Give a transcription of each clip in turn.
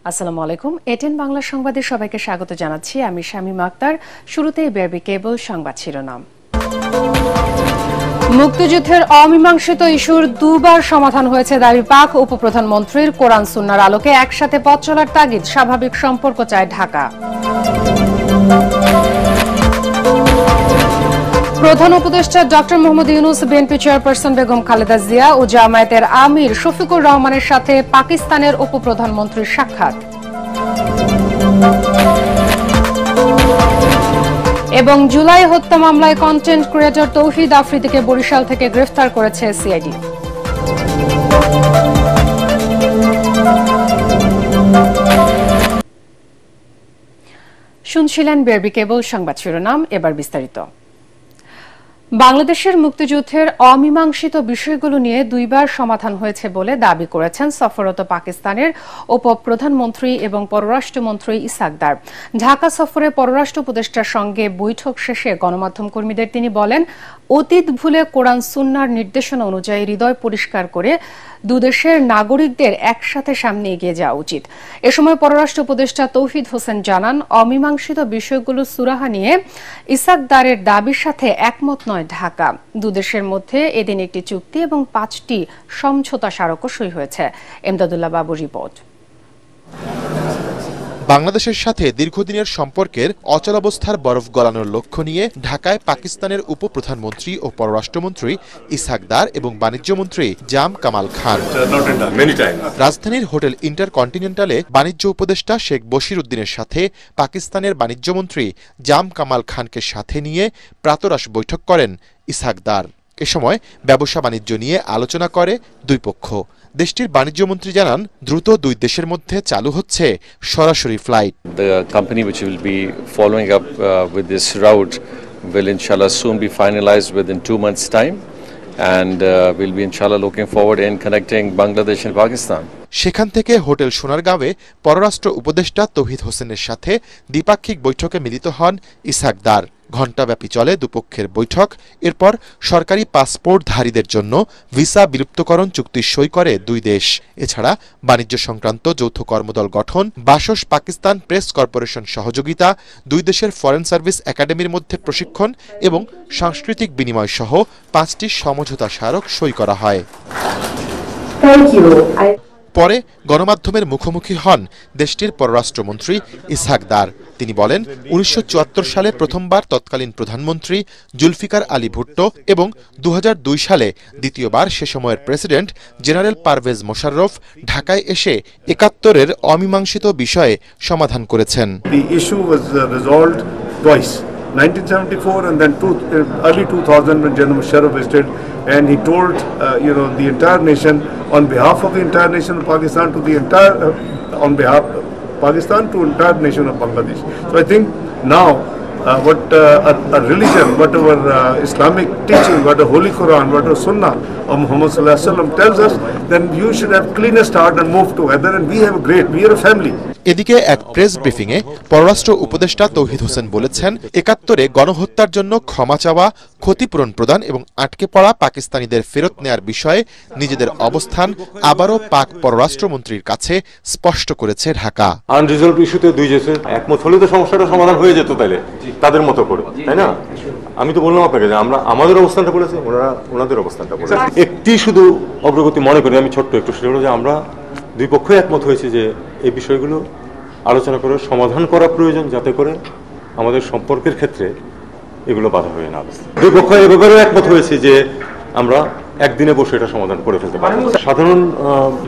আসসালামু আলাইকুম। এটেন বাংলা সংবাদে সবাইকে স্বাগত জানাচ্ছি। আমি শামীম আক্তার। শুরুতেই বিআরবি কেবল সংবাদ শিরোনাম। মুক্তিযুদ্ধের অমীমাংসিত ইস্যুর দুবার সমাধান হয়েছে দাবি পাক উপপ্রধানমন্ত্রীর। কোরআন সুন্নাহর আলোকে একসাথে পথ চলার তাগিদ, স্বাভাবিক সম্পর্ক চায় ঢাকা। প্রধান উপদেষ্টা doctor Mohammad Yunus, BNP chairperson Begum Khaleda Zia ও জামায়াতের আমির শফিকুর রহমানের সাথে পাকিস্তানের উপপ্রধানমন্ত্রীর সাক্ষাৎ। এবং জুলাই হত্যা মামলায় কন্টেন্ট ক্রিয়েটর তৌহিদ আফ্রিদিকে বরিশাল থেকে গ্রেফতার করেছে সিআইডি। শুনছিলেন বিআরবি কেবল সংবাদ শিরোনাম, এবার বিস্তারিত। বাংলাদেশের মুক্তিযুদ্ধের অমীমাংসিত বিষয়গুলো নিয়ে দুইবার সমাধান হয়েছে বলে দাবি করেছেন সফররত পাকিস্তানের উপপ্রধানমন্ত্রী এবং পররাষ্ট্রমন্ত্রী ইসহাক দার। ঢাকা সফরে পররাষ্ট্র উপদেষ্টার সঙ্গে বৈঠক শেষে গণমাধ্যম কর্মীদের তিনি বলেন, অতীত ভুলে কোরআন সুন্নাহর নির্দেশনা অনুযায়ী হৃদয় পরিষ্কার করে দুদেশের নাগরিকদের একসাথে সামনে এগিয়ে যাওয়া উচিত। এ সময় পররাষ্ট্র উপদেষ্টা তৌহিদ হোসেন জানান, অমীমাংসিত বিষয়গুলো সুরাহা নিয়ে ইসহাক দারের দাবির সাথে একমত নয় ঢাকা। দুদেশের মধ্যে এদিন একটি চুক্তি এবং 5টি সমঝোতা স্মারকও সই হয়েছে। এমদাদুল্লাহ বাবুর রিপোর্ট। বাংলাদেশের সাথে দীর্ঘদিনের সম্পর্কের অচলাবস্থার বরফ গলানোর লক্ষ্য নিয়ে ঢাকায় পাকিস্তানের উপপ্রধানমন্ত্রী ও পররাষ্ট্রমন্ত্রী ইসহাক দার এবং বাণিজ্যমন্ত্রী জাম কামাল খান রাজধানীর হোটেল ইন্টারকন্টিনেন্টালে বাণিজ্য উপদেষ্টা শেখ বশির উদ্দিনের সাথে পাকিস্তানের বাণিজ্যমন্ত্রী জাম কামাল খানকে সাথে নিয়ে প্রাতরাশ বৈঠক করেন ইসহাক দার। এ সময় ব্যবসা বাণিজ্য নিয়ে আলোচনা করে দুই পক্ষ। দেশটির বাণিজ্যমন্ত্রী জানান, দ্রুত দুই দেশের মধ্যে চালু হচ্ছে সরাসরি flight. The company which will be following up with this route will inshallah soon be finalized within 2 months time and we'll be inshallah looking forward in connecting Bangladesh and Pakistan. সেখান থেকে হোটেল সোনারগাঁওয়ে পররাষ্ট্র উপদেষ্টা তৌহিদ হোসেনের সাথে দ্বিপাক্ষিক বৈঠকে মিলিত হন ইসহাক দার। ঘণ্টাব্যাপী চলে দুপক্ষের বৈঠক। এরপর সরকারি পাসপোর্টধারীদের জন্য ভিসা বিলুপ্তকরণ চুক্তি সই করে দুই দেশ। এছাড়া বাণিজ্য সংক্রান্ত যৌথ কর্মদল গঠন, বাসস পাকিস্তান প্রেস কর্পোরেশন সহযোগিতা, দুই দেশের ফরেন সার্ভিস একাডেমির মধ্যে প্রশিক্ষণ এবং সাংস্কৃতিক বিনিময় সহ 5টি সমঝোতা স্মারক সই করা হয়। পরে গণমাধ্যমের মুখোমুখি হন দেশটির পররাষ্ট্রমন্ত্রী ইসহাক দার। তিনি বলেন, 1974 সালে প্রথমবার তৎকালীন প্রধানমন্ত্রী জুলফিকার আলী ভুট্টো এবং 2002 সালে দ্বিতীয়বার সে সময়ের প্রেসিডেন্ট জেনারেল পারভেজ মোশাররফ ঢাকায় এসে 71-এর অমীমাংসিত বিষয়ে সমাধান করেছেন। 1974 and then early 2000 when General Musharraf visited and he told the entire nation on behalf of the entire nation of Pakistan to the entire on behalf of Pakistan to entire nation of Bangladesh. So I think now what a religion, what our Islamic teaching, what the Holy Quran, what the Sunnah of Muhammad sallallahu alaihi wasallam tells us, then you should have cleanest heart and move together and we are a family. এদিকে এক press ব্রিফিংয়ে পররাষ্ট্র উপদেষ্টা তৌহিদ হোসেন বলেছেন, 71-এ গণহত্যার জন্য ক্ষমা চাওয়া, ক্ষতিপূরণ প্রদান এবং আটকে পড়া পাকিস্তানিদের ফেরত নেয়ার বিষয়ে নিজেদের অবস্থান আবারও পাক পররাষ্ট্রমন্ত্রীর কাছে স্পষ্ট করেছে ঢাকা। আনরিজলভড ইস্যুতে দুই দেশে একমত হলে তো সমস্যাটা সমাধান হয়ে যেত তাইলে তাদের মতো করে, তাই না? আমি তো বললাম আপনাকে যে আমরা আমাদের অবস্থানটা বলেছি, ওনারা ওনাদের অবস্থানটা বলেছে। একটি শুধু অগ্রগতি মনে করি আমি ছোট্ট একটু, সেটা হলো যে আমরা দুই পক্ষই একমত হয়েছে যে এই বিষয়গুলো আলোচনা করে সমাধান করা প্রয়োজন, যাতে করে আমাদের সম্পর্কের ক্ষেত্রে এগুলো বাধা হয়ে না আসে। দুই পক্ষ এ ব্যাপারেও একমত হয়েছে যে আমরা একদিনে বসে এটা সমাধান করে ফেলতে পারি। সাধারণ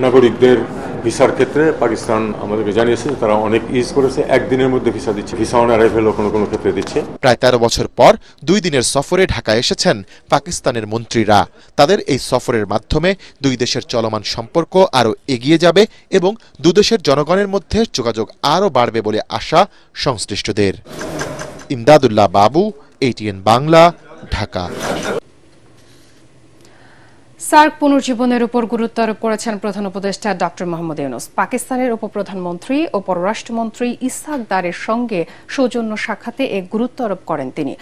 নাগরিকদের ভিসার ক্ষেত্রে পাকিস্তান আমাদেরকে জানিয়েছে তারা অনেক ইজ করেছে, একদিনের মধ্যে ভিসা দিচ্ছে, ভিসা অন অ্যারাইভেলও কোনো কোনো ক্ষেত্রে দিচ্ছে। প্রায় 13 বছর পর 2 দিনের সফরে ঢাকায় এসেছেন পাকিস্তানের মন্ত্রীরা। তাদের এই সফরের মাধ্যমে দুই দেশের চলমান সম্পর্ক আরও এগিয়ে যাবে এবং দুদেশের জনগণের মধ্যে যোগাযোগ আরও বাড়বে বলে আশা সংশ্লিষ্টদের। ইমদাদুল্লাহ বাবু, এটিএন বাংলা, ঢাকা। সার্ক পুনর্জীবনের উপর গুরুত্ব আরোপ করেছেন প্রধান উপদেষ্টা ডক্টর মোহাম্মদ ইউনূস। পাকিস্তানের উপপ্রধানমন্ত্রী ও পররাষ্ট্রমন্ত্রী ইসহাক দারের সঙ্গে সৌজন্য সাক্ষাতে এ গুরুত্ব আরোপ করেন তিনি।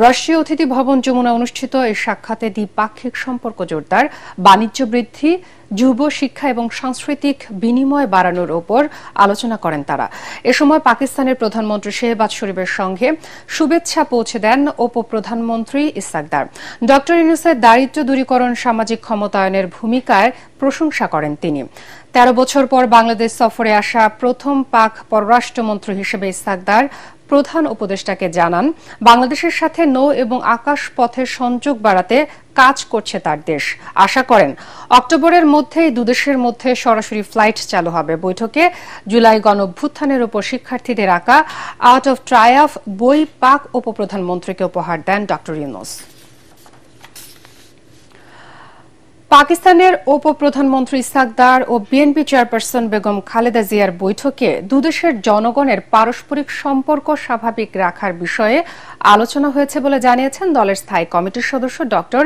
রাষ্ট্রীয় অতিথি ভবন যমুনা অনুষ্ঠিত এই সাক্ষাতে দ্বিপাক্ষিক সম্পর্ক জোরদার, বাণিজ্য বৃদ্ধি, যুব শিক্ষা এবং সাংস্কৃতিক বিনিময় বাড়ানোর ওপর আলোচনা করেন তারা। এ সময় পাকিস্তানের প্রধানমন্ত্রী শেহবাজ শরীফের সঙ্গে শুভেচ্ছা পৌঁছে দেন উপপ্রধানমন্ত্রী ইসহাক দার। ডক্টর ইউনূসের দারিদ্র্য দূরীকরণ, সামাজিক ক্ষমতায়নের ভূমিকার প্রশংসা করেন তিনি। ১৩ বছর পর বাংলাদেশ সফরে আসা প্রথম পাক পররাষ্ট্রমন্ত্রী হিসেবে ইসহাক দার প্রধান উপদেষ্টাকে জানান, বাংলাদেশের সাথে নৌ এবং আকাশ পথের সংযোগ বাড়াতে কাজ করছে তার দেশ। আশা করেন অক্টোবরের মধ্যেই দুদেশের মধ্যে সরাসরি ফ্লাইট চালু হবে। বৈঠকে জুলাই গণঅভ্যুত্থানের উপর শিক্ষার্থীদের আঁকা আর্ট অফ ট্রায়াম্ফ বই পাক উপপ্রধানমন্ত্রীকে উপহার দেন ডক্টর ইউনূস। পাকিস্তানের উপপ্রধানমন্ত্রী ইসহাক দার ও বিএনপি চেয়ারপারসন বেগম খালেদা জিয়ার বৈঠকে দুদেশের জনগণের পারস্পরিক সম্পর্ক স্বাভাবিক রাখার বিষয়ে আলোচনা হয়েছে বলে জানিয়েছেন দলের স্থায়ী কমিটির সদস্য doctor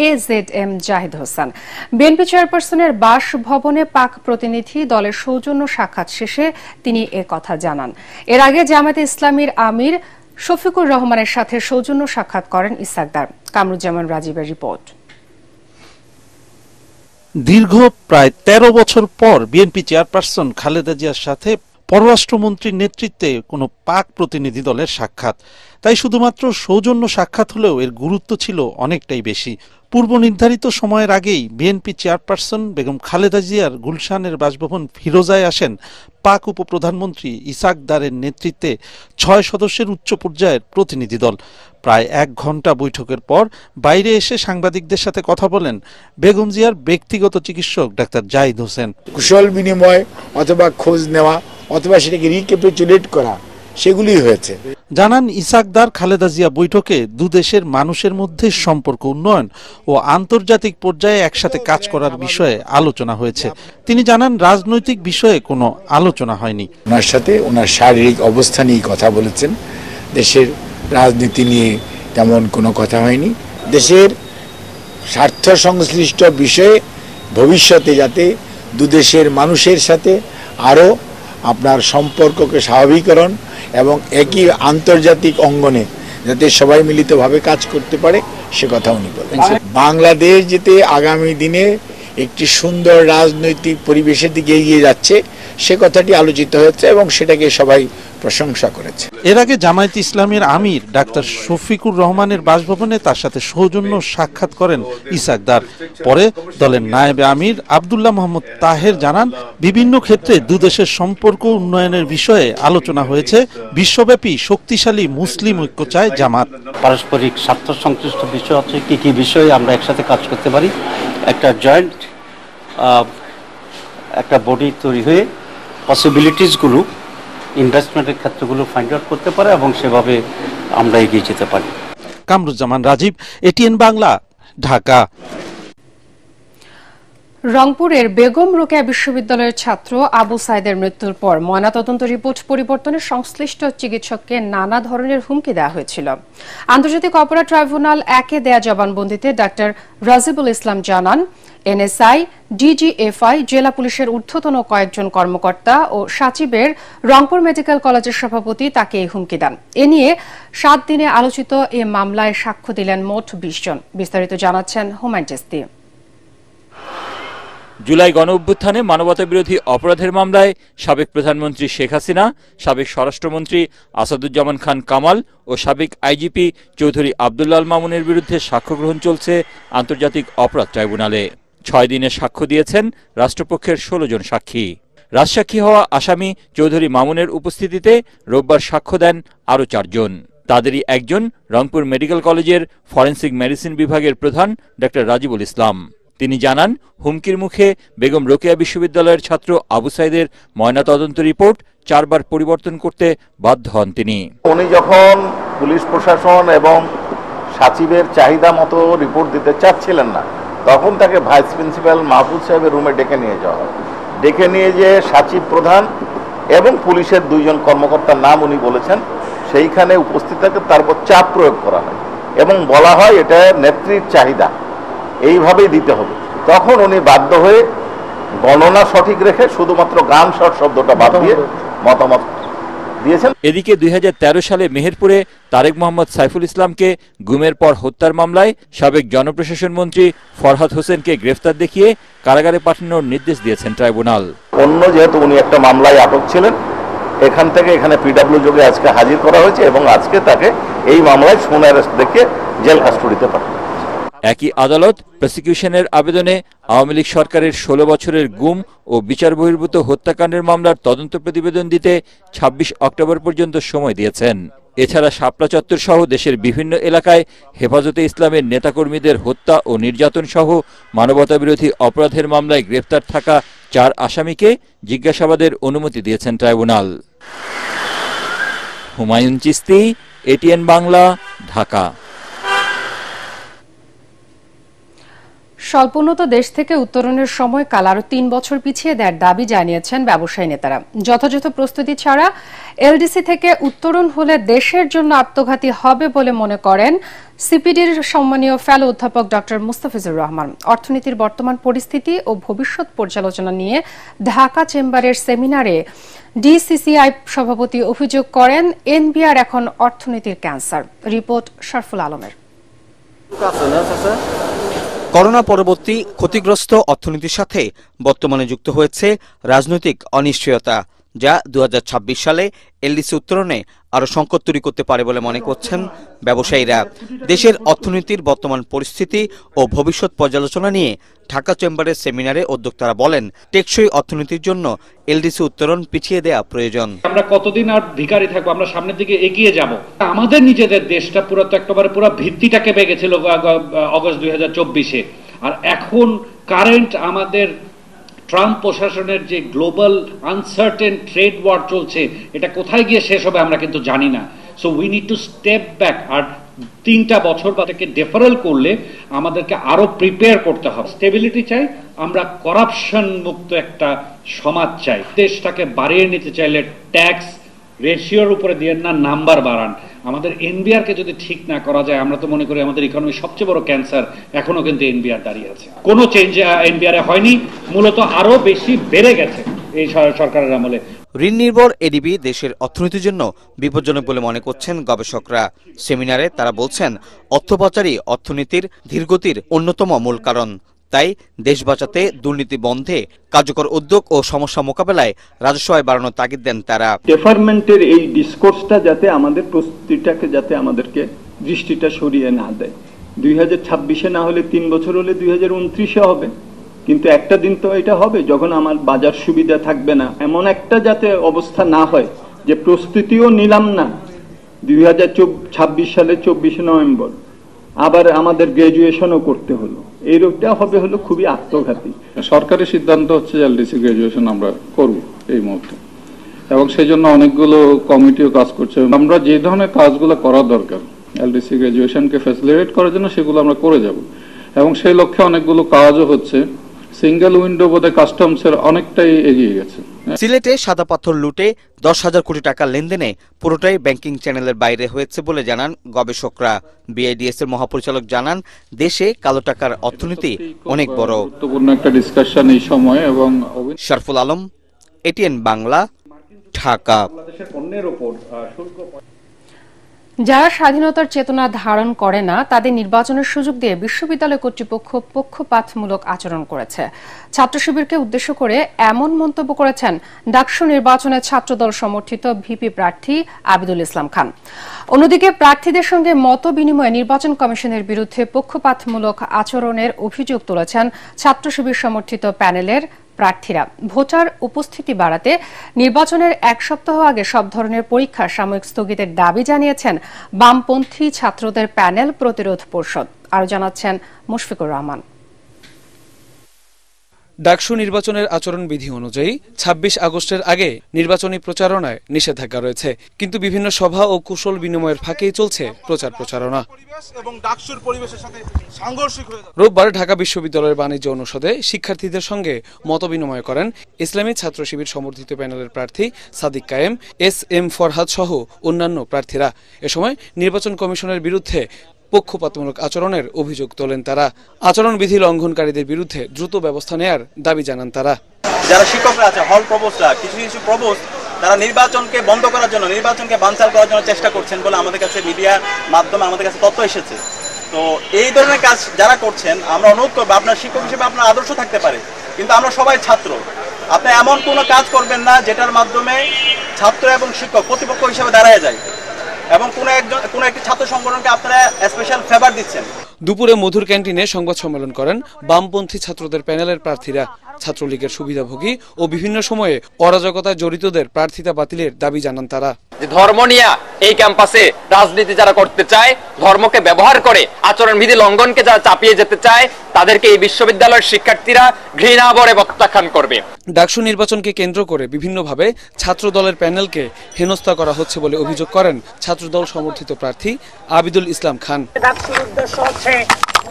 AZM Zahid Hossain. BNP চেয়ারপারসনের বাসভবনে পাক প্রতিনিধি দলের সৌজন্য সাক্ষাৎ শেষে তিনি কথা জানান। এর আগে জামায়াতে ইসলামীর আমির শফিকুর রহমানের সাথে সৌজন্য সাক্ষাৎ করেন ইসহাক দার। কামরুজ্জামান রাজীবের রিপোর্ট। দীর্ঘ প্রায় ১৩ বছর পর বিএনপি চেয়ারপারসন খালেদা জিয়ার সাথে পররাষ্ট্রমন্ত্রীর নেতৃত্বে কোনো পাক প্রতিনিধি দলের সাক্ষাৎ। তাই শুধুমাত্র সৌজন্য সাক্ষাৎ হলেও এর গুরুত্ব ছিল অনেকটাই বেশি। পূর্ব নির্ধারিত সময়ের আগেই বিএনপি চেয়ারপারসন বেগম খালেদা জিয়ার গুলশানের বাসভবন ফিরোজায় আসেন পাক উপপ্রধানমন্ত্রী ইসহাক দারের নেতৃত্বে ৬ সদস্যের উচ্চ পর্যায়ের প্রতিনিধি দল। প্রায় ১ ঘণ্টা বৈঠকের পর বাইরে এসে সাংবাদিকদের সাথে কথা বলেন বেগম জিয়ার ব্যক্তিগত চিকিৎসক ডাক্তার জাহিদ হোসেন। কুশল বিনিময় অথবা খোঁজ নেওয়া অথবা সেটাকে রিক্যাপিচুলেট করা, সেগুলি হয়েছে। জানান ইসহাক দার খালেদা জিয়া বৈঠকে দুদেশের মানুষের মধ্যে সম্পর্ক উন্নয়ন ও আন্তর্জাতিক পর্যায়ে একসাথে কাজ করার বিষয়ে আলোচনা হয়েছে। তিনি জানান রাজনৈতিক বিষয়ে কোনো আলোচনা হয়নি। ওনার সাথে ওনার শারীরিক অবস্থা নিয়ে কথা বলেছেন, দেশের রাজনীতি নিয়ে তেমন কোনো কথা হয়নি। দেশের স্বার্থ সংশ্লিষ্ট বিষয়ে ভবিষ্যতে যাতে দুদেশের মানুষের সাথে আরও আপনার সম্পর্ককে স্বাভাবিকরণ এবং একই আন্তর্জাতিক অঙ্গনে যাতে সবাই মিলিতভাবে কাজ করতে পারে সে কথা উনি বলেন। বাংলাদেশ যেতে আগামী দিনে একটি সুন্দর রাজনৈতিক পরিবেশের দিকে এগিয়ে যাচ্ছে সে কথাটি আলোচিত হয়েছে এবং সেটাকে সবাই প্রশংসা করেছে। এর আগে জামায়াতে ইসলামীর আমির ডাক্তার শফিকুর রহমানের বাসভবনে তার সাথে সৌজন্য সাক্ষাৎ করেন ইসহাক দার। পরে দলের নায়েবে আমির আব্দুল্লাহ মোহাম্মদ তাহের জানান, বিভিন্ন ক্ষেত্রে দুদেশের সম্পর্ক উন্নয়নের বিষয়ে আলোচনা হয়েছে। বিশ্বব্যাপী শক্তিশালী মুসলিম ঐক্য চায় জামাত। পারস্পরিক স্বার্থ সংশ্লিষ্ট বিষয় আছে, কি কি বিষয়ে আমরা একসাথে কাজ করতে পারি, একটা জয়েন্ট একটা বডি তৈরি হয়ে পসিবিলিটিসগুলো, ইনভেস্টমেন্টের ক্ষেত্রগুলো ফাইন্ড আউট করতে পারে এবং সেভাবে আমরা এগিয়ে যেতে পারি। কামরুজ্জামান রাজীব, এটিএন বাংলা, ঢাকা। রংপুরের বেগম রোকেয়া বিশ্ববিদ্যালয়ের ছাত্র আবু সাইদের মৃত্যুর পর ময়নাতদন্ত রিপোর্ট পরিবর্তনে সংশ্লিষ্ট চিকিৎসককে নানা ধরনের হুমকি দেওয়া হয়েছিল। আন্তর্জাতিক অপরাধ ট্রাইব্যুনাল 1-এ দেয়া জবানবন্দিতে ডাক্তার রাজিবুল ইসলাম জানান, এনএসআই, ডিজিএফআই, জেলা পুলিশের ঊর্ধ্বতন কয়েকজন কর্মকর্তা ও সাচিবের রংপুর মেডিকেল কলেজের সভাপতি তাকে এই হুমকি দেন। এ নিয়ে 7 দিনে আলোচিত এ মামলায় সাক্ষ্য দিলেন মোট 20 জন। বিস্তারিত জানাচ্ছেন হুমায়ুন চিশতি। জুলাই গণঅভ্যুত্থানে মানবতাবিরোধী অপরাধের মামলায় সাবেক প্রধানমন্ত্রী শেখ হাসিনা, সাবেক স্বরাষ্ট্রমন্ত্রী আসাদুজ্জামান খান কামাল ও সাবেক আইজিপি চৌধুরী আব্দুল্লাহ আল মামুনের বিরুদ্ধে সাক্ষ্য গ্রহণ চলছে আন্তর্জাতিক অপরাধ ট্রাইব্যুনালে। 6 দিনে সাক্ষ্য দিয়েছেন রাষ্ট্রপক্ষের 16 জন সাক্ষী। রাজসাক্ষী হওয়া আসামি চৌধুরী মামুনের উপস্থিতিতে রোববার সাক্ষ্য দেন আরও 4 জন। তাদেরই একজন রংপুর মেডিকেল কলেজের ফরেনসিক মেডিসিন বিভাগের প্রধান ডাক্তার রাজিবুল ইসলাম। তিনি জানান, হুমকির মুখে বেগম রোকেয়া বিশ্ববিদ্যালয়ের ছাত্র আবু সাইদের ময়নাতদন্ত রিপোর্ট 4 বার পরিবর্তন করতে বাধ্য হন তিনি। উনি যখন পুলিশ প্রশাসন এবং সাচিবের চাহিদা মতো রিপোর্ট দিতে চাচ্ছিলেন না, তখন তাকে ভাইস প্রিন্সিপাল মাহফুজ সাহেবের রুমে ডেকে নিয়ে যাওয়া হয়। ডেকে নিয়ে যে সাচিব প্রধান এবং পুলিশের 2 জন কর্মকর্তার নাম উনি বলেছেন, সেইখানে উপস্থিত থাকে, তারপর চাপ প্রয়োগ করা হয় এবং বলা হয় এটা নেত্রীর চাহিদা, এইভাবেই দিতে হবে। তখন উনি বাধ্য হয়ে গণনা সঠিক রেখে শুধুমাত্র গান শট শব্দটা বাদ দিয়ে মতামত দিয়েছেন। এদিকে 2013 সালে মেহেরপুরে তারেক মোহাম্মদ সাইফুল ইসলামকে গুমের পর হত্যার মামলায় সাবেক জনপ্রশাসন মন্ত্রী ফরহাদ হোসেনকে গ্রেফতার দেখিয়ে কারাগারে পাঠানোর নির্দেশ দিয়েছেন ট্রাইব্যুনাল। অন্য যেহেতু উনি একটা মামলায় আটক ছিলেন, এখান থেকে এখানে পিডব্লিউ যোগে আজকে হাজির করা হয়েছে এবং আজকে তাকে এই মামলায় শুন অ্যারেস্ট দেখিয়ে জেল কাস্টডিতে পাঠানো। একই আদালত প্রসিকিউশনের আবেদনে আওয়ামী লীগ সরকারের 16 বছরের গুম ও বিচার বহির্ভূত হত্যাকাণ্ডের মামলার তদন্ত প্রতিবেদন দিতে 26 অক্টোবর পর্যন্ত সময় দিয়েছেন। এছাড়া শাপলা চত্বর সহ দেশের বিভিন্ন এলাকায় হেফাজতে ইসলামের নেতাকর্মীদের হত্যা ও নির্যাতন সহ মানবতাবিরোধী অপরাধের মামলায় গ্রেফতার থাকা 4 আসামিকে জিজ্ঞাসাবাদের অনুমতি দিয়েছেন ট্রাইব্যুনাল। হুমায়ুন চিস্তি, এটিএন বাংলা, ঢাকা। স্বল্পোন্নত দেশ থেকে উত্তরণের সময়কাল আরও 3 বছর পিছিয়ে দেওয়ার দাবি জানিয়েছেন ব্যবসায়ী নেতারা। যথাযথ প্রস্তুতি ছাড়া এলডিসি থেকে উত্তরণ হলে দেশের জন্য আত্মঘাতী হবে বলে মনে করেন সিপিডির সম্মানীয় ফেলো অধ্যাপক ডক্টর মুস্তাফিজুর রহমান। অর্থনীতির বর্তমান পরিস্থিতি ও ভবিষ্যৎ পর্যালোচনা নিয়ে ঢাকা চেম্বারের সেমিনারে ডিসিসিআই সভাপতি অভিযোগ করেন এনবিআর এখন অর্থনীতির ক্যান্সার। রিপোর্ট শরফুল আলমের। করোনা পরবর্তী ক্ষতিগ্রস্ত অর্থনীতির সাথে বর্তমানে যুক্ত হয়েছে রাজনৈতিক অনিশ্চয়তা, যা 2026 সালে এলডিসি উত্তরণে আরও সংকট তৈরি করতে পারে বলে মনে করছেন ব্যবসায়ীরা। দেশের অর্থনীতির বর্তমান পরিস্থিতি ও ভবিষ্যৎ পর্যালোচনা নিয়ে ঢাকা চেম্বারের সেমিনারে উদ্যোক্তারা বলেন, টেকসই অর্থনীতির জন্য এলডিসি উত্তরণ পিছিয়ে দেওয়া প্রয়োজন। আমরা কতদিন আর ভিখারি থাকবো? আমরা সামনের দিকে এগিয়ে যাব। আমাদের নিজেদের দেশটা পুরো তো একেবারে পুরো ভিত্তিটাকে বেগেছিল অগস্ট 2024-এ, আর এখন কারেন্ট আমাদের ট্রাম্প প্রশাসনের যে গ্লোবাল আনসার্টেন ট্রেড ওয়ার চলছে, এটা কোথায় গিয়ে শেষ হবে আমরা কিন্তু জানি না। So we need to step back. আর 3টা বছর বাদেকে ডেফারেল করলে আমাদেরকে আরো প্রিপেয়ার করতে হবে। স্টেবিলিটি চাই, আমরা করাপশন মুক্ত একটা সমাজ চাই। দেশটাকে বাড়িয়ে নিতে চাইলে ট্যাক্স রেশিওর উপরে দিয়ে না, নাম্বার বাড়ান। আমাদের এনবিআর কে যদি ঠিক না করা যায়, আমরা তো মনে করি আমাদের ইকোনমির সবচেয়ে বড় ক্যান্সার এখনো কিন্তু এনবিআর দাঁড়িয়ে আছে। কোনো চেঞ্জ এনবিআর এ হয়নি, মূলত আরো বেশি বেড়ে গেছে এই সরকারের আমলে। ঋণ নির্ভর এডিবি দেশের অর্থনীতির জন্য বিপজ্জনক বলে মনে করছেন গবেষকরা। সেমিনারে তারা বলছেন, অর্থ পাচারই অর্থনীতির ধীরগতির অন্যতম মূল কারণ। তাই দেশ বাঁচাতে দুর্নীতি বন্ধে কার্যকর উদ্যোগ ও সমস্যা মোকাবেলায় রাজস্ব আয় বাড়ানোর তাগিদ দেন তারা। ডেফারমেন্টের এই ডিসকোর্সটা যাতে আমাদের প্রস্তুতিটাকে যাতে আমাদেরকে দৃষ্টিটা সরিয়ে না দেয়। 2026-এ না হলে 3 বছর হলে 2029-এ হবে, কিন্তু একটা দিন তো এটা হবে যখন আমার বাজার সুবিধা থাকবে না। এমন একটা যাতে অবস্থা না হয় যে প্রস্তুতিও নিলাম না, 2026 সালের 24শে নভেম্বর আবার আমাদের গ্রাজুয়েশনও করতে হলো। এইটা হবে হলো খুবই আত্মঘাতী। সরকারি সিদ্ধান্ত হচ্ছে এলডিসি গ্রাজুয়েশন আমরা করব এই মুহূর্তে, এবং সেই জন্য অনেকগুলো কমিটিও কাজ করছে। আমরা যে ধরনের কাজগুলো করা দরকার এলডিসি গ্রাজুয়েশনকে ফ্যাসিলিটেট করার জন্য, সেগুলো আমরা করে যাব, এবং সেই লক্ষ্যে অনেকগুলো কাজও হচ্ছে। সিঙ্গেল উইন্ডো বোধে কাস্টমসের অনেকটাই এগিয়ে গেছে। সিলেটে সাদা পাথর লুটে 10,000 কোটি টাকা লেনদেনে পুরোটাই ব্যাংকিং চ্যানেলের বাইরে হয়েছে বলে জানান গবেষকরা। বিআইডিএস এর মহাপরিচালক জানান, দেশে কালো টাকার অর্থনীতি অনেক বড়। গুরুত্বপূর্ণ একটা ডিসকাশন এই সময়। এবং শরফুল আলম, এটিএন বাংলা, ঢাকা। যারা স্বাধীনতার চেতনা ধারণ করে না, তাদের নির্বাচনের সুযোগ দিয়ে বিশ্ববিদ্যালয় কর্তৃপক্ষ পক্ষপাতমূলক আচরণ করেছে। ছাত্র শিবিরকে উদ্দেশ্য করে এমন মন্তব্য করেছেন ডাকসু নির্বাচনে ছাত্রদল সমর্থিত ভিপি প্রার্থী আবিদুল ইসলাম খান। অন্যদিকে প্রার্থীদের সঙ্গে মত বিনিময়ে নির্বাচন কমিশনের বিরুদ্ধে পক্ষপাতমূলক আচরণের অভিযোগ তুলেছেন ছাত্র শিবির সমর্থিত প্যানেলের প্রার্থীরা। ভোটার উপস্থিতি বাড়াতে নির্বাচনের 1 সপ্তাহ আগে সব ধরনের পরীক্ষা সাময়িক স্থগিতের দাবি জানিয়েছেন বামপন্থী ছাত্রদের প্যানেল প্রতিরোধ পরিষদ। আরো জানাচ্ছেন মুশফিকুর রহমান। ডাকসু নির্বাচনের আচরণবিধি অনুযায়ী 26 আগস্টের আগে নির্বাচনী প্রচারণায় নিষেধাজ্ঞা রয়েছে, কিন্তু বিভিন্ন সভা ও কুশল বিনিময়ের ফাঁকেই চলছে প্রচার প্রচারণা। রোববার ঢাকা বিশ্ববিদ্যালয়ের বাণিজ্য অনুষদে শিক্ষার্থীদের সঙ্গে মতবিনিময় করেন ইসলামী ছাত্র শিবির সমর্থিত প্যানেলের প্রার্থী সাদিক কায়েম, SM ফরহাদ সহ অন্যান্য প্রার্থীরা। এ সময় নির্বাচন কমিশনের বিরুদ্ধে পক্ষপাতমূলক আচরণের অভিযোগ তোলেন তারা। আচরণবিধি লঙ্ঘনকারীদের বিরুদ্ধে দ্রুত ব্যবস্থা নেয়ার দাবি জানান তারা। যারা শিক্ষকরা আছে, হল প্রভোস্টরা, কিছু কিছু প্রভোস্ট তারা নির্বাচনকে বন্ধ করার জন্য, নির্বাচনকে বানচাল করার জন্য চেষ্টা করছেন বলে আমাদের কাছে মিডিয়ার মাধ্যমে আমাদের কাছে তথ্য এসেছে। তো এই ধরনের কাজ যারা করছেন আমরা অনুরোধ করবো, আপনার শিক্ষক হিসেবে আপনার আদর্শ থাকতে পারে, কিন্তু আমরা সবাই ছাত্র, আপনি এমন কোনো কাজ করবেন না যেটার মাধ্যমে ছাত্র এবং শিক্ষক প্রতিপক্ষ হিসেবে দাঁড়ায় যায় এবং কোনো একটি ছাত্র সংগঠনকে আপনারা স্পেশাল ফেভার দিচ্ছেন। দুপুরে মধুর ক্যান্টিনে সংবাদ সম্মেলন করেন বামপন্থী ছাত্রদের প্যানেলের প্রার্থীরা। ছাত্রলীগের সুবিধাভোগী ও বিভিন্ন সময়ে অরাজকতায় জড়িতদের প্রার্থিতা বাতিলের দাবি জানান তারা। ধর্ম নিয়ে এই ক্যাম্পাসে রাজনীতি যারা করতে চায়, ধর্মকে ব্যবহার করে আচরণবিধি লঙ্ঘনকে যারা চাপিয়ে যেতে চায়, তাদেরকে এই বিশ্ববিদ্যালয়ের শিক্ষার্থীরা ঘৃণা ভরে প্রত্যাখ্যান করবে। ডাকসু নির্বাচনকে কেন্দ্র করে বিভিন্নভাবে ছাত্র দলের প্যানেলকে হেনস্থা করা হচ্ছে বলে অভিযোগ করেন ছাত্রদল সমর্থিত প্রার্থী আবিদুল ইসলাম খান। ডাকসুর উদ্দেশ্য হচ্ছে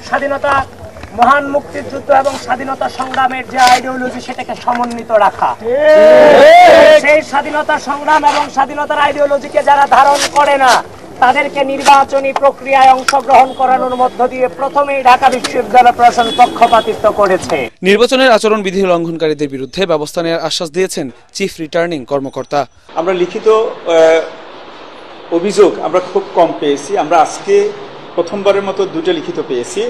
স্বাধীনতা, মহান মুক্তিযুদ্ধ এবং স্বাধীনতা সংগ্রামের যে আইডিওলজি সেটাকে সমন্বিত রাখা। সেই স্বাধীনতা সংগ্রাম এবং স্বাধীনতার আইডিওলজিকে যারা ধারণ করে না তাদেরকে নির্বাচনী প্রক্রিয়ায় অংশগ্রহণ করানোর মধ্য দিয়ে প্রথমেই ঢাকা বিশ্ববিদ্যালয় প্রশাসন পক্ষপাতিত্ব করেছে। নির্বাচনের আচরণবিধি লঙ্ঘনকারীদের বিরুদ্ধে ব্যবস্থা নেওয়ার আশ্বাস দিয়েছেন চিফ রিটার্নিং কর্মকর্তা। আমরা লিখিত অভিযোগ আমরা খুব কম পেয়েছি। আমরা আজকে প্রথমবারের মতো 2টা লিখিত পেয়েছি।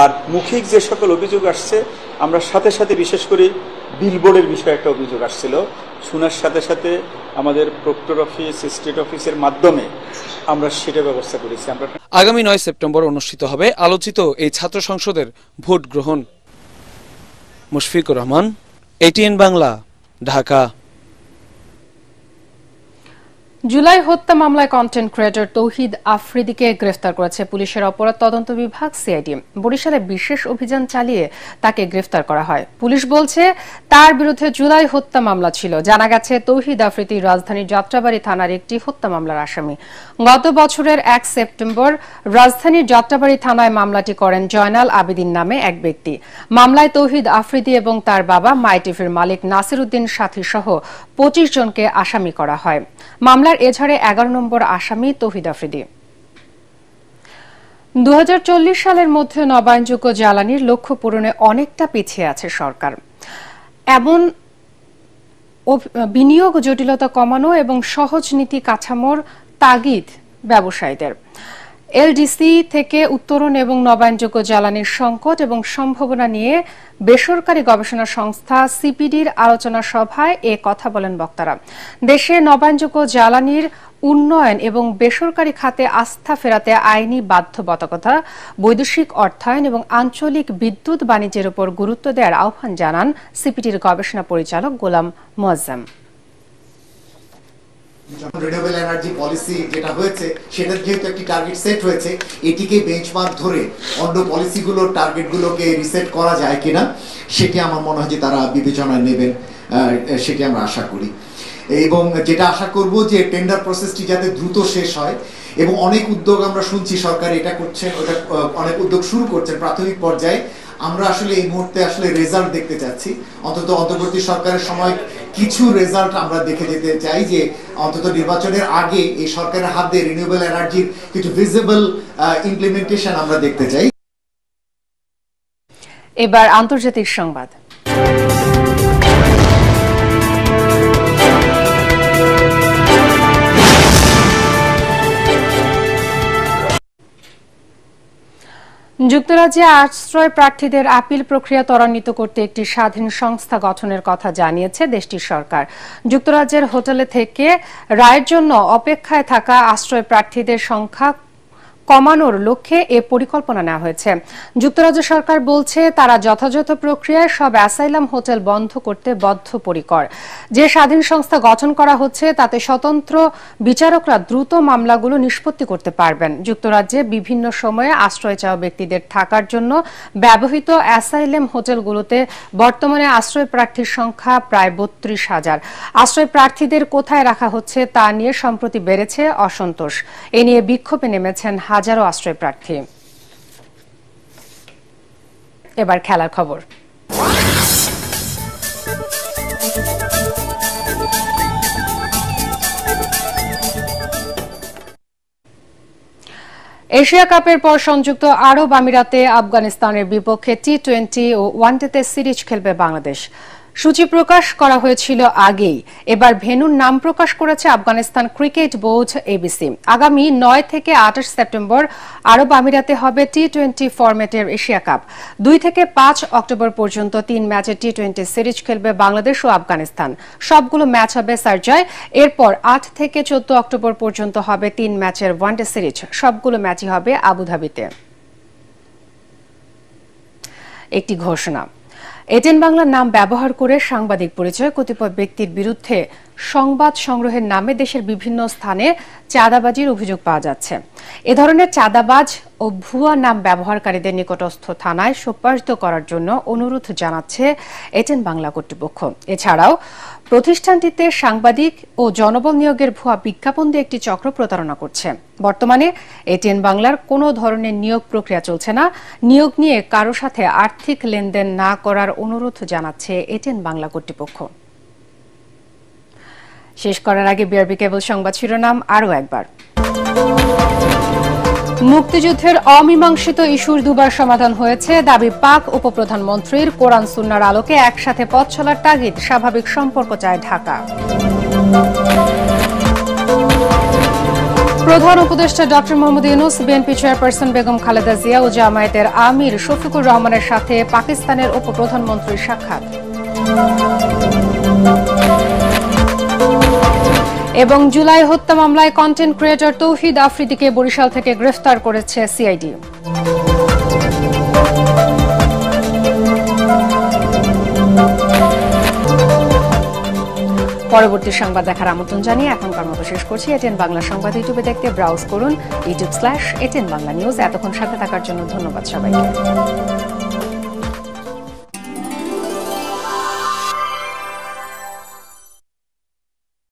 আর মৌখিক যে সকল অভিযোগ আসছে আমরা সাথে সাথে, বিশেষ করে বিলবোর্ডের বিষয়ে একটা অভিযোগ আসছিল, শোনার সাথে সাথে আমাদের প্রক্টর অফিস, স্টেট অফিসের মাধ্যমে আমরা সেটা ব্যবস্থা করেছি। আমরা আগামী 9 সেপ্টেম্বর অনুষ্ঠিত হবে আলোচিত এই ছাত্র সংসদের ভোট গ্রহণ। মুশফিকুর রহমান, ATN বাংলা, ঢাকা। জুলাই হত্যা মামলায় কন্টেন্ট ক্রিয়েটর তৌহিদ আফ্রিদিকে গ্রেফতার করেছে পুলিশের অপরাধ তদন্ত বিভাগ সিআইডি। বরিশালে বিশেষ অভিযান চালিয়ে তাকে গ্রেফতার করা হয়। পুলিশ বলছে তার বিরুদ্ধে জুলাই হত্যা মামলা ছিল। জানা গেছে তৌহিদ আফ্রিদি রাজধানীর যাত্রাবাড়ি থানার একটি হত্যা মামলার আসামি। গত বছরের 1 সেপ্টেম্বর রাজধানীর যাত্রাবাড়ি থানায় মামলাটি করেন জয়নাল আবেদিন নামে এক ব্যক্তি। মামলায় তৌহিদ আফ্রিদি এবং তার বাবা মাই টিভির মালিক নাসির উদ্দিন সাথী সহ 25 জনকে আসামি করা হয়। মামলার এজাহারে 11 নম্বর আসামি তৌহিদ আফ্রিদি। 2040 সালের মধ্যে নবায়নযোগ্য জ্বালানির লক্ষ্য পূরণে অনেকটা পিছিয়ে আছে সরকার। এমন বিনিয়োগ জটিলতা কমানো এবং সহজ নীতি কাঠামোর তাগিদ ব্যবসায়ীদের। এলডিসি থেকে উত্তরণ এবং নবায়নযোগ্য জ্বালানির সংকট এবং সম্ভাবনা নিয়ে বেসরকারি গবেষণা সংস্থা সিপিডির আলোচনা সভায় এ কথা বলেন বক্তারা। দেশে নবায়নযোগ্য জ্বালানির উন্নয়ন এবং বেসরকারি খাতে আস্থা ফেরাতে আইনি বাধ্যবাধকতা, বৈদেশিক অর্থায়ন এবং আঞ্চলিক বিদ্যুৎ বাণিজ্যের উপর গুরুত্ব দেওয়ার আহ্বান জানান সিপিডির গবেষণা পরিচালক Golam Moazzem. Renewable energy policy যেটা হয়েছে সেটার যেহেতু একটি টার্গেট সেট হয়েছে, এটিকে বেঞ্চমার্ক ধরে অন্য পলিসিগুলোর টার্গেটগুলোকে রিসেট করা যায় কিনা সেটি আমার মনে হয় যে তারা বিবেচনায় নেবেন, সেটি আমরা আশা করি। এবং যেটা আশা করব যে টেন্ডার প্রসেসটি যাতে দ্রুত শেষ হয় এবং অনেক উদ্যোগ আমরা শুনছি সরকার এটা করছেন, ওটা অনেক উদ্যোগ শুরু করছেন প্রাথমিক পর্যায়ে। আমরা আসলে এই মুহূর্তে আসলে রেজাল্ট দেখতে চাচ্ছি, অন্তত অন্তর্বর্তী সরকারের সময় কিছু রেজাল্ট আমরা দেখে যেতে চাই, যে অন্তত নির্বাচনের আগে এই সরকারের হাত দিয়ে রিনিউয়েবল এনার্জির কিছু ভিজিবল ইমপ্লিমেন্টেশন আমরা দেখতে চাই। এবার আন্তর্জাতিক সংবাদ। যুক্তরাজ্যে আশ্রয় প্রার্থীদের আপিল প্রক্রিয়া ত্বরান্বিত করতে একটি স্বাধীন সংস্থা গঠনের কথা জানিয়েছে দেশটির সরকার। যুক্তরাজ্যের হোটেলে থেকে রায়ের জন্য অপেক্ষায় থাকা আশ্রয় প্রার্থীদের সংখ্যা কমানোর লক্ষ্যে এ পরিকল্পনা নেওয়া হয়েছে। যুক্তরাজ্য সরকার বলছে তারা যথাযথ প্রক্রিয়ায় সব অ্যাসাইলাম হোটেল বন্ধ করতে বদ্ধপরিকর। যে স্বাধীন সংস্থা গঠন করা হচ্ছে তাতে স্বতন্ত্র বিচারকরা দ্রুত মামলাগুলো নিষ্পত্তি করতে পারবেন। যুক্তরাজ্যে বিভিন্ন সময়ে আশ্রয় চাওয়া ব্যক্তিদের থাকার জন্য ব্যবহৃত অ্যাসাইলাম হোটেলগুলোতে বর্তমানে আশ্রয় প্রার্থীর সংখ্যা প্রায় 32,000। আশ্রয় প্রার্থীদের কোথায় রাখা হচ্ছে তা নিয়ে সম্প্রতি বেড়েছে অসন্তোষ। এ নিয়ে বিক্ষোভে নেমেছেন হাজারো আশ্রয় প্রার্থী। এবার খেলার খবর। এশিয়া কাপের পর সংযুক্ত আরব আমিরাতে আফগানিস্তানের বিপক্ষে টি-20 ও ওয়ানডেতে সিরিজ খেলবে বাংলাদেশ। সূচি প্রকাশ করা হয়েছিল আগেই, এবার ভেন্যুর নাম প্রকাশ করেছে আফগানিস্তান ক্রিকেট বোর্ড এবিসি। আগামী 9 থেকে 28 সেপ্টেম্বর আরব আমিরাতে হবে টি-20 ফরম্যাটের এশিয়া কাপ। 2 থেকে 5 অক্টোবর পর্যন্ত 3 ম্যাচের টি-20 সিরিজ খেলবে বাংলাদেশ ও আফগানিস্তান। সবগুলো ম্যাচ হবে শারজায়। এরপর 8 থেকে 14 অক্টোবর পর্যন্ত হবে 3 ম্যাচের ওয়ানডে সিরিজ। সবগুলো ম্যাচই হবে আবুধাবিতে। একটি ঘোষণা, এটিএন বাংলার নাম ব্যবহার করে সাংবাদিক পরিচয় কতিপয় ব্যক্তির বিরুদ্ধে সংবাদ সংগ্রহের নামে দেশের বিভিন্ন স্থানে চাঁদাবাজির অভিযোগ পাওয়া যাচ্ছে। এ ধরনের চাঁদাবাজ ও ভুয়া নাম ব্যবহারকারীদের নিকটস্থ থানায় সোপর্দ করার জন্য অনুরোধ জানাচ্ছে এটিএন বাংলা কর্তৃপক্ষ। এছাড়াও প্রতিষ্ঠানটিতে সাংবাদিক ও জনবল নিয়োগের ভুয়া বিজ্ঞাপন দিয়ে একটি চক্র প্রতারণা করছে। বর্তমানে এটিএন বাংলার কোনো ধরনের নিয়োগ প্রক্রিয়া চলছে না। নিয়োগ নিয়ে কারো সাথে আর্থিক লেনদেন না করার অনুরোধ জানাচ্ছে এটিএন বাংলা কর্তৃপক্ষ। শেষ করার আগে বিআরবি কেবল সংবাদ শিরোনাম আরও একবার। মুক্তিযুদ্ধের অমীমাংসিত ইস্যুর দুবার সমাধান হয়েছে, দাবি পাক উপপ্রধানমন্ত্রীর। কোরআন সুন্নাহর আলোকে একসাথে পথ চলার তাগিদ, স্বাভাবিক সম্পর্ক চায় ঢাকা। প্রধান উপদেষ্টা doctor Mohammad Yunus, BNP chairperson Begum Khaleda Zia ও জামায়াতের আমির শফিকুর রহমানের সাথে পাকিস্তানের উপপ্রধানমন্ত্রীর সাক্ষাৎ। এবং জুলাই হত্যা মামলায় কন্টেন্ট ক্রিয়েটর তৌহিদ আফ্রিদিকে বরিশাল থেকে গ্রেফতার করেছে সিআইডি। পরবর্তী সংবাদ দেখার আমন্ত্রণ জানিয়ে এখনকার মতো শেষ করছি। এটিএন বাংলা সংবাদ ইউটিউবে দেখতে ব্রাউজ করুন youtube/এটিএন বাংলা নিউজ। এতক্ষণ সাথে থাকার জন্য ধন্যবাদ সবাইকে।